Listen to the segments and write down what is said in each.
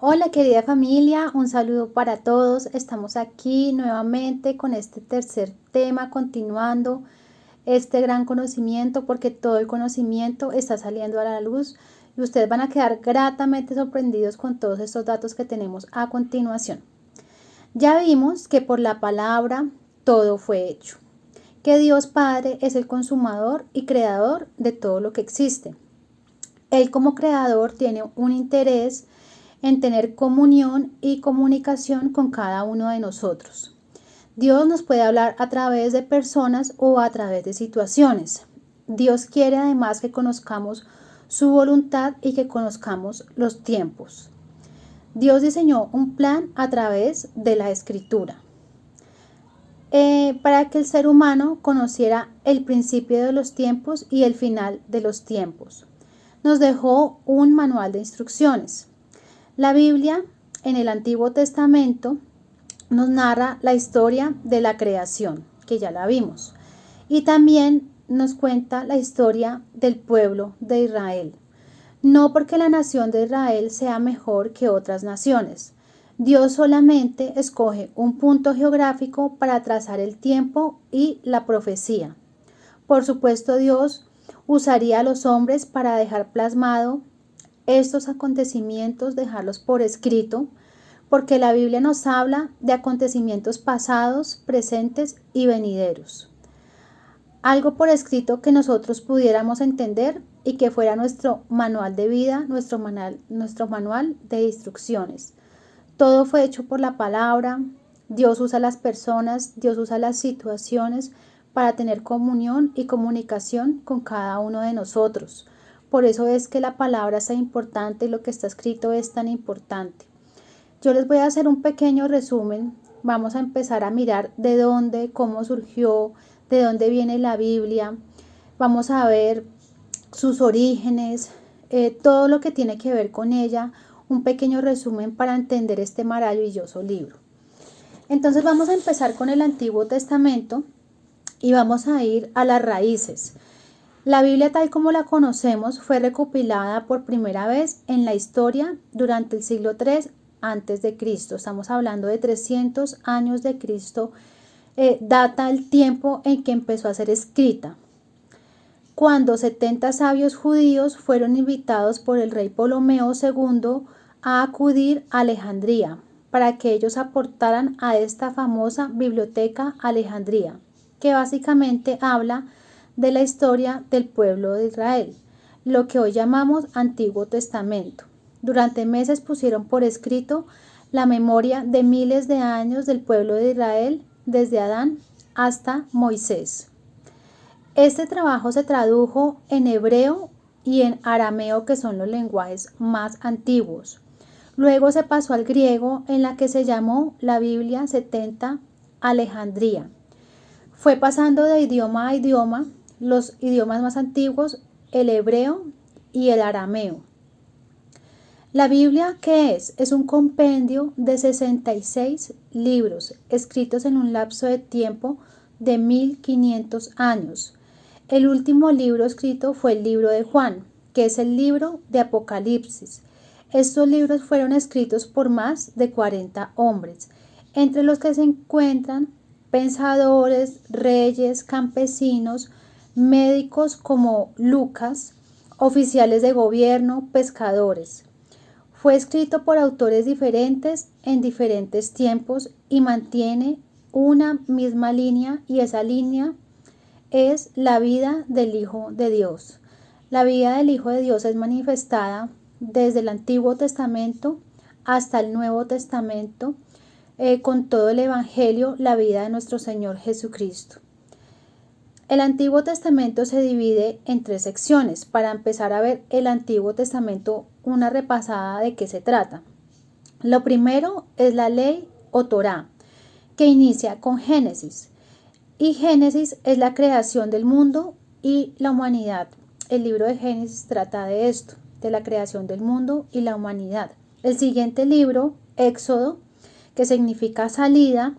Hola querida familia, un saludo para todos. Estamos aquí nuevamente con este tercer tema, continuando este gran conocimiento, porque todo el conocimiento está saliendo a la luz y ustedes van a quedar gratamente sorprendidos con todos estos datos que tenemos a continuación. Ya vimos que por la palabra todo fue hecho, que Dios Padre es el consumador y creador de todo lo que existe. Él como creador tiene un interés en tener comunión y comunicación con cada uno de nosotros. Dios nos puede hablar a través de personas o a través de situaciones. Dios quiere además que conozcamos su voluntad y que conozcamos los tiempos. Dios diseñó un plan a través de la escritura para que el ser humano conociera el principio de los tiempos y el final de los tiempos. Nos dejó un manual de instrucciones. La Biblia en el Antiguo Testamento nos narra la historia de la creación, que ya la vimos, y también nos cuenta la historia del pueblo de Israel. No porque la nación de Israel sea mejor que otras naciones. Dios solamente escoge un punto geográfico para trazar el tiempo y la profecía. Por supuesto, Dios usaría a los hombres para dejar plasmado estos acontecimientos, dejarlos por escrito, porque la Biblia nos habla de acontecimientos pasados, presentes y venideros. Algo por escrito que nosotros pudiéramos entender y que fuera nuestro manual de vida, nuestro manual de instrucciones. Todo fue hecho por la palabra. Dios usa las personas, Dios usa las situaciones para tener comunión y comunicación con cada uno de nosotros. Por eso es que la palabra es tan importante y lo que está escrito es tan importante. Yo les voy a hacer un pequeño resumen. Vamos a empezar a mirar de dónde, cómo surgió, de dónde viene la Biblia. Vamos a ver sus orígenes, todo lo que tiene que ver con ella, un pequeño resumen para entender este maravilloso libro. Entonces vamos a empezar con el Antiguo Testamento y vamos a ir a las raíces. La Biblia tal como la conocemos fue recopilada por primera vez en la historia durante el siglo III antes de Cristo. Estamos hablando de 300 años de Cristo. Data el tiempo en que empezó a ser escrita, cuando 70 sabios judíos fueron invitados por el rey Ptolomeo II a acudir a Alejandría para que ellos aportaran a esta famosa biblioteca Alejandría, que básicamente habla de la historia del pueblo de Israel, lo que hoy llamamos Antiguo Testamento. Durante meses pusieron por escrito la memoria de miles de años del pueblo de Israel, desde Adán hasta Moisés. Este trabajo se tradujo en hebreo y en arameo, que son los lenguajes más antiguos. Luego se pasó al griego, en la que se llamó la Biblia 70 Alejandría. Fue pasando de idioma a idioma, los idiomas más antiguos, el hebreo y el arameo. La Biblia, ¿qué es? Es un compendio de 66 libros escritos en un lapso de tiempo de 1500 años. El último libro escrito fue el libro de Juan, que es el libro de Apocalipsis. Estos libros fueron escritos por más de 40 hombres, entre los que se encuentran pensadores, reyes, campesinos, médicos como Lucas, oficiales de gobierno, pescadores. Fue escrito por autores diferentes en diferentes tiempos y mantiene una misma línea, y esa línea es la vida del Hijo de Dios. La vida del Hijo de Dios es manifestada desde el Antiguo Testamento hasta el Nuevo Testamento, con todo el Evangelio, la vida de nuestro Señor Jesucristo. El Antiguo Testamento se divide en 3 secciones. Para empezar a ver el Antiguo Testamento, una repasada de qué se trata. Lo primero es la ley o Torá, que inicia con Génesis. Y Génesis es la creación del mundo y la humanidad. El libro de Génesis trata de esto, de la creación del mundo y la humanidad. El siguiente libro, Éxodo, que significa salida,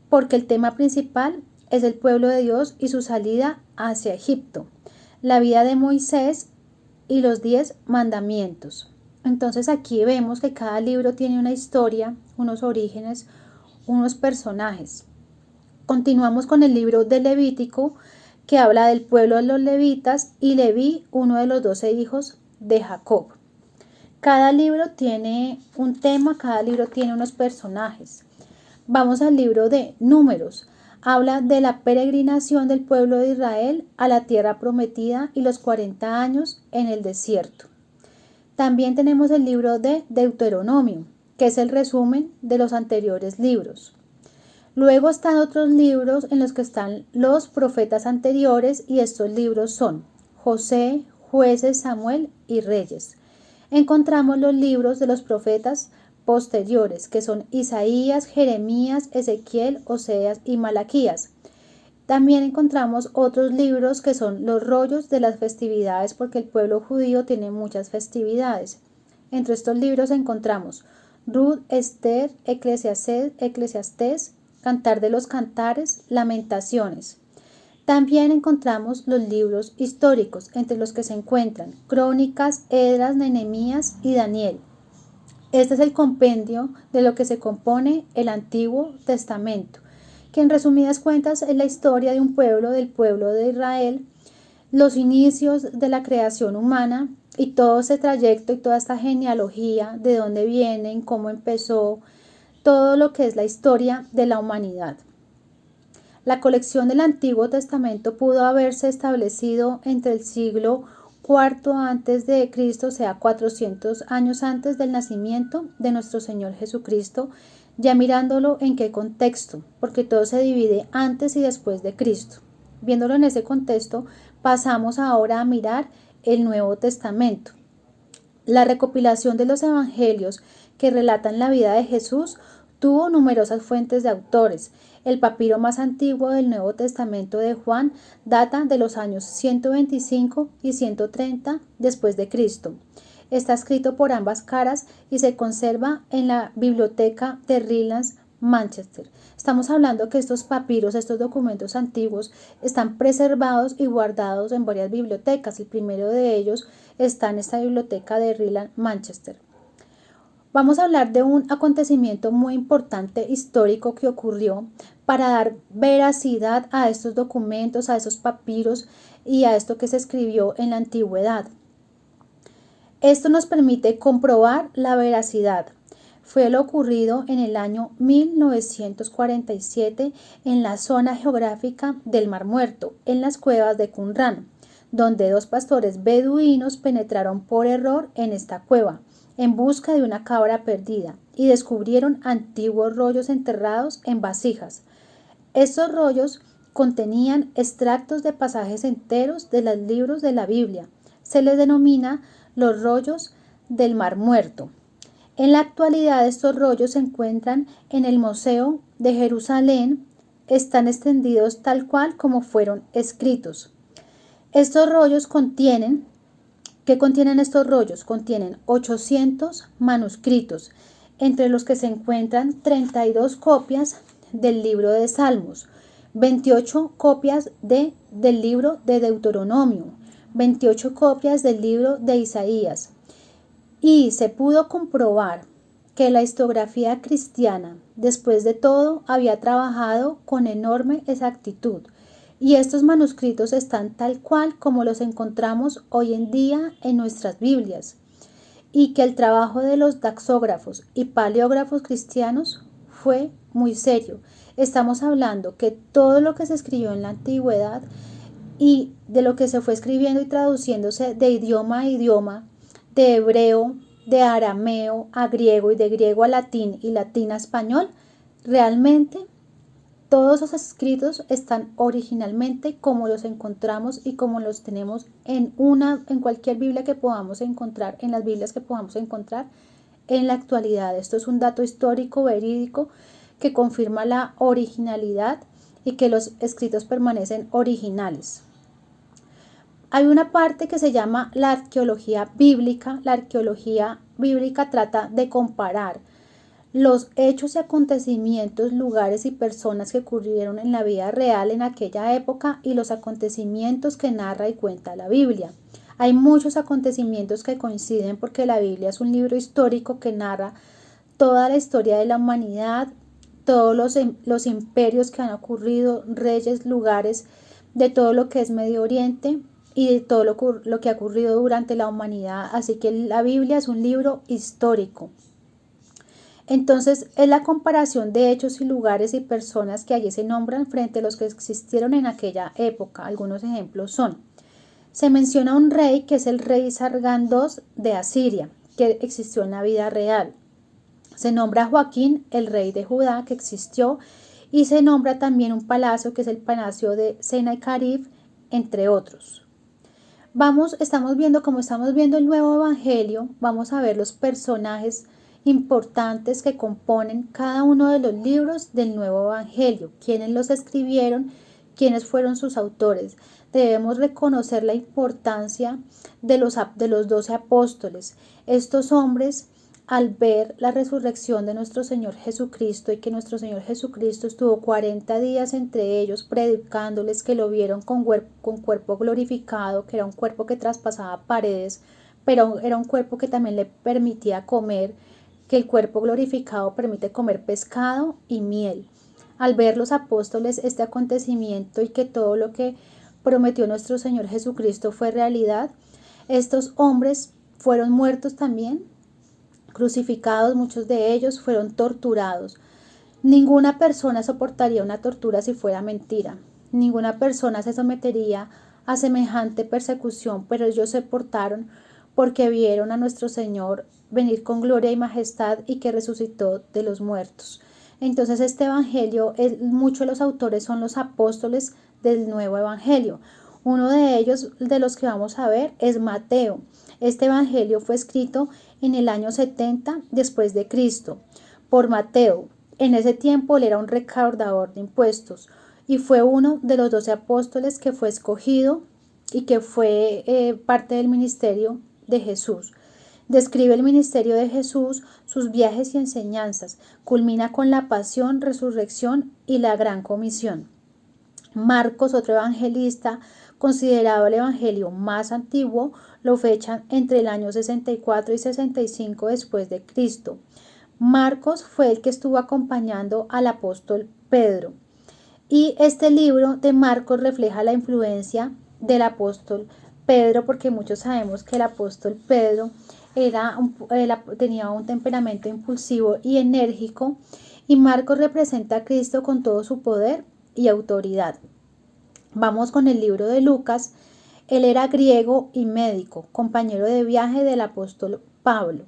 porque el tema principal es el pueblo de Dios y su salida hacia Egipto, la vida de Moisés y los 10 mandamientos. Entonces aquí vemos que cada libro tiene una historia, unos orígenes, unos personajes. Continuamos con el libro de Levítico, que habla del pueblo de los levitas y Leví, uno de los 12 hijos de Jacob. Cada libro tiene un tema, cada libro tiene unos personajes. Vamos al libro de Números. Habla de la peregrinación del pueblo de Israel a la tierra prometida y los 40 años en el desierto. También tenemos el libro de Deuteronomio, que es el resumen de los anteriores libros. Luego están otros libros en los que están los profetas anteriores, y estos libros son José, Jueces, Samuel y Reyes. Encontramos los libros de los profetas posteriores, que son Isaías, Jeremías, Ezequiel, Oseas y Malaquías. También encontramos otros libros que son los rollos de las festividades, porque el pueblo judío tiene muchas festividades. Entre estos libros encontramos Ruth, Esther, Eclesiastés, Cantar de los Cantares, Lamentaciones. También encontramos los libros históricos, entre los que se encuentran Crónicas, Esdras, Nehemías y Daniel. Este es el compendio de lo que se compone el Antiguo Testamento, que en resumidas cuentas es la historia de un pueblo, del pueblo de Israel, los inicios de la creación humana y todo ese trayecto y toda esta genealogía, de dónde vienen, cómo empezó, todo lo que es la historia de la humanidad. La colección del Antiguo Testamento pudo haberse establecido entre el siglo IV antes de Cristo, o sea, 400 años antes del nacimiento de nuestro Señor Jesucristo, ya mirándolo en qué contexto, porque todo se divide antes y después de Cristo. Viéndolo en ese contexto, pasamos ahora a mirar el Nuevo Testamento. La recopilación de los evangelios que relatan la vida de Jesús tuvo numerosas fuentes de autores. El papiro más antiguo del Nuevo Testamento de Juan data de los años 125 y 130 después de Cristo. Está escrito por ambas caras y se conserva en la biblioteca de Rylands, Manchester. Estamos hablando que estos papiros, estos documentos antiguos, están preservados y guardados en varias bibliotecas. El primero de ellos está en esta biblioteca de Rylands, Manchester. Vamos a hablar de un acontecimiento muy importante histórico que ocurrió para dar veracidad a estos documentos, a esos papiros y a esto que se escribió en la antigüedad. Esto nos permite comprobar la veracidad. Fue lo ocurrido en el año 1947 en la zona geográfica del Mar Muerto, en las cuevas de Qumrán, donde dos pastores beduinos penetraron por error en esta cueva en busca de una cabra perdida y descubrieron antiguos rollos enterrados en vasijas. Estos rollos contenían extractos de pasajes enteros de los libros de la Biblia. Se les denomina los rollos del Mar Muerto. En la actualidad estos rollos se encuentran en el Museo de Jerusalén, están extendidos tal cual como fueron escritos. Estos rollos ¿qué contienen estos rollos? Contienen 800 manuscritos, entre los que se encuentran 32 copias del libro de Salmos, 28 copias del libro de Deuteronomio, 28 copias del libro de Isaías. Y se pudo comprobar que la historiografía cristiana, después de todo, había trabajado con enorme exactitud. Y estos manuscritos están tal cual como los encontramos hoy en día en nuestras Biblias, y que el trabajo de los daxógrafos y paleógrafos cristianos fue muy serio. Estamos hablando que todo lo que se escribió en la antigüedad y de lo que se fue escribiendo y traduciéndose de idioma a idioma, de hebreo, de arameo a griego y de griego a latín y latín a español, realmente todos esos escritos están originalmente como los encontramos y como los tenemos en cualquier Biblia que podamos encontrar, en las Biblias que podamos encontrar en la actualidad. Esto es un dato histórico, verídico, que confirma la originalidad y que los escritos permanecen originales. Hay una parte que se llama la arqueología bíblica. La arqueología bíblica trata de comparar los hechos y acontecimientos, lugares y personas que ocurrieron en la vida real en aquella época y los acontecimientos que narra y cuenta la Biblia. Hay muchos acontecimientos que coinciden porque la Biblia es un libro histórico que narra toda la historia de la humanidad, todos los imperios que han ocurrido, reyes, lugares, de todo lo que es Medio Oriente y de todo lo que ha ocurrido durante la humanidad. Así que la Biblia es un libro histórico. Entonces es la comparación de hechos y lugares y personas que allí se nombran frente a los que existieron en aquella época. Algunos ejemplos son: se menciona un rey que es el rey Sargón II de Asiria, que existió en la vida real. Se nombra Joaquín, el rey de Judá, que existió, y se nombra también un palacio que es el palacio de Sennacherib, entre otros. Estamos viendo el nuevo evangelio, vamos a ver los personajes importantes que componen cada uno de los libros del nuevo evangelio, quiénes los escribieron, quiénes fueron sus autores. Debemos reconocer la importancia de los 12 apóstoles. Estos hombres, al ver la resurrección de nuestro Señor Jesucristo y que nuestro Señor Jesucristo estuvo 40 días entre ellos predicándoles, que lo vieron con cuerpo glorificado, que era un cuerpo que traspasaba paredes, pero era un cuerpo que también le permitía comer, que el cuerpo glorificado permite comer pescado y miel. Al ver los apóstoles este acontecimiento y que todo lo que prometió nuestro Señor Jesucristo fue realidad, estos hombres fueron muertos también, crucificados, muchos de ellos fueron torturados. Ninguna persona soportaría una tortura si fuera mentira. Ninguna persona se sometería a semejante persecución, pero ellos se portaron porque vieron a nuestro Señor venir con gloria y majestad y que resucitó de los muertos. Entonces este evangelio, muchos de los autores son los apóstoles del nuevo evangelio. Uno de ellos, de los que vamos a ver, es Mateo. Este evangelio fue escrito en el año 70 después de Cristo por Mateo. En ese tiempo él era un recaudador de impuestos y fue uno de los 12 apóstoles que fue escogido y que fue parte del ministerio de Jesús. Describe el ministerio de Jesús, sus viajes y enseñanzas. Culmina con la pasión, resurrección y la gran comisión. Marcos, otro evangelista, considerado el evangelio más antiguo, lo fechan entre el año 64 y 65 después de Cristo. Marcos fue el que estuvo acompañando al apóstol Pedro. Y este libro de Marcos refleja la influencia del apóstol Pedro, porque muchos sabemos que el apóstol Pedro tenía un temperamento impulsivo y enérgico, y Marcos representa a Cristo con todo su poder y autoridad. Vamos con el libro de Lucas. Él era griego y médico, compañero de viaje del apóstol Pablo.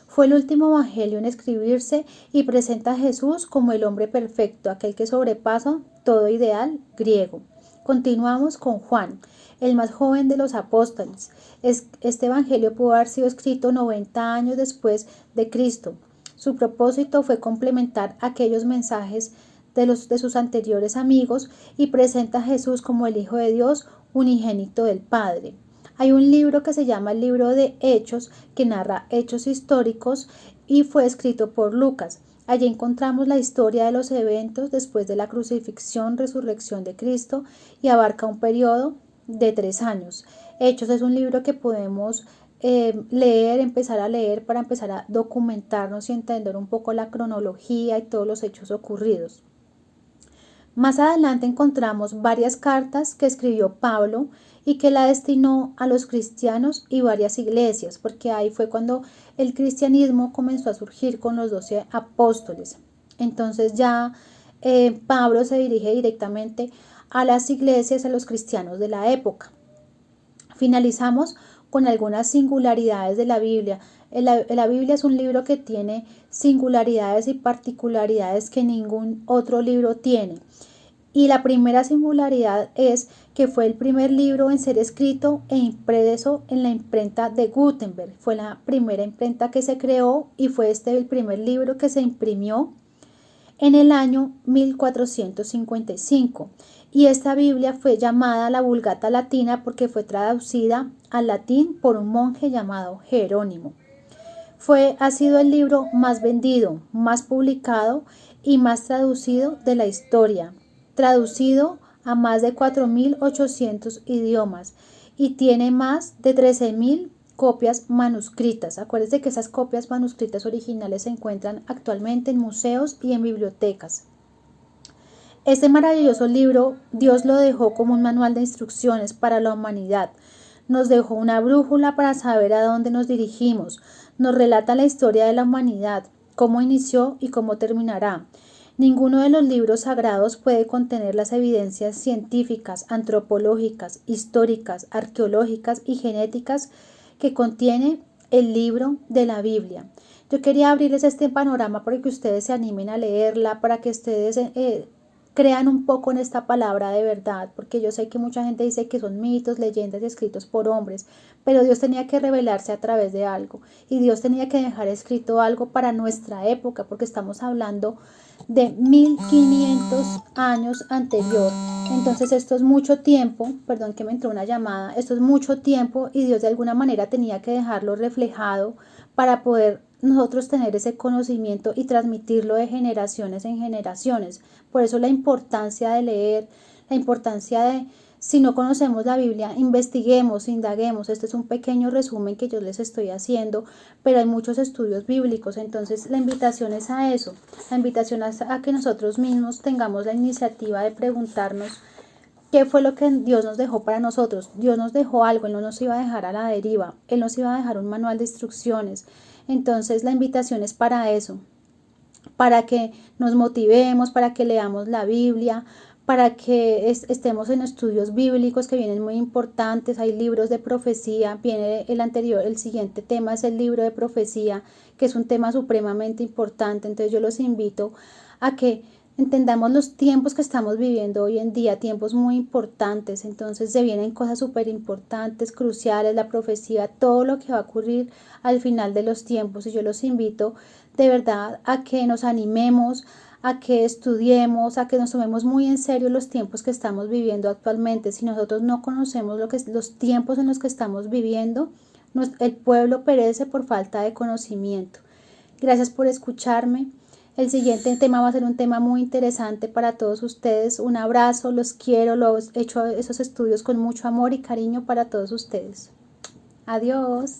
Fue el último evangelio en escribirse y presenta a Jesús como el hombre perfecto, aquel que sobrepasa todo ideal griego. Continuamos con Juan, el más joven de los apóstoles. Este evangelio pudo haber sido escrito 90 años después de Cristo. Su propósito fue complementar aquellos mensajes de sus anteriores amigos y presenta a Jesús como el Hijo de Dios, unigénito del Padre. Hay un libro que se llama el libro de Hechos, que narra hechos históricos y fue escrito por Lucas. Allí encontramos la historia de los eventos después de la crucifixión, resurrección de Cristo, y abarca un periodo de 3 años. Hechos es un libro que podemos empezar a leer para empezar a documentarnos y entender un poco la cronología y todos los hechos ocurridos. Más adelante encontramos varias cartas que escribió Pablo y que la destinó a los cristianos y varias iglesias, porque ahí fue cuando el cristianismo comenzó a surgir con los 12 apóstoles. Entonces ya Pablo se dirige directamente a las iglesias, a los cristianos de la época. Finalizamos con algunas singularidades de la Biblia. La Biblia es un libro que tiene singularidades y particularidades que ningún otro libro tiene. Y la primera singularidad es que fue el primer libro en ser escrito e impreso en la imprenta de Gutenberg. Fue la primera imprenta que se creó y fue el primer libro que se imprimió en el año 1455. Y esta Biblia fue llamada la Vulgata Latina porque fue traducida al latín por un monje llamado Jerónimo. Ha sido el libro más vendido, más publicado y más traducido de la historia, traducido a más de 4.800 idiomas, y tiene más de 13.000 copias manuscritas. Acuérdense que esas copias manuscritas originales se encuentran actualmente en museos y en bibliotecas. Este maravilloso libro Dios lo dejó como un manual de instrucciones para la humanidad. Nos dejó una brújula para saber a dónde nos dirigimos. Nos relata la historia de la humanidad, cómo inició y cómo terminará. Ninguno de los libros sagrados puede contener las evidencias científicas, antropológicas, históricas, arqueológicas y genéticas que contiene el libro de la Biblia. Yo quería abrirles este panorama para que ustedes se animen a leerla, para que ustedes crean un poco en esta palabra de verdad, porque yo sé que mucha gente dice que son mitos, leyendas escritos por hombres, pero Dios tenía que revelarse a través de algo y Dios tenía que dejar escrito algo para nuestra época, porque estamos hablando de 1500 años anterior. Entonces esto es mucho tiempo, perdón que me entró una llamada, esto es mucho tiempo y Dios de alguna manera tenía que dejarlo reflejado para poder nosotros tener ese conocimiento y transmitirlo de generaciones en generaciones. Por eso la importancia de leer, la importancia de, si no conocemos la Biblia, investiguemos, indaguemos. Este es un pequeño resumen que yo les estoy haciendo, pero hay muchos estudios bíblicos. Entonces la invitación es a eso, la invitación es a que nosotros mismos tengamos la iniciativa de preguntarnos ¿qué fue lo que Dios nos dejó para nosotros? Dios nos dejó algo, Él no nos iba a dejar a la deriva, Él nos iba a dejar un manual de instrucciones. Entonces la invitación es para eso, para que nos motivemos, para que leamos la Biblia, para que estemos en estudios bíblicos que vienen muy importantes. Hay libros de profecía, viene el siguiente tema es el libro de profecía, que es un tema supremamente importante. Entonces yo los invito a que entendamos los tiempos que estamos viviendo hoy en día, tiempos muy importantes. Entonces se vienen cosas súper importantes, cruciales, la profecía, todo lo que va a ocurrir al final de los tiempos. Y yo los invito de verdad a que nos animemos, a que estudiemos, a que nos tomemos muy en serio los tiempos que estamos viviendo actualmente. Si nosotros no conocemos los tiempos en los que estamos viviendo, el pueblo perece por falta de conocimiento. Gracias por escucharme. El siguiente tema va a ser un tema muy interesante para todos ustedes. Un abrazo, los quiero, los he hecho esos estudios con mucho amor y cariño para todos ustedes. Adiós.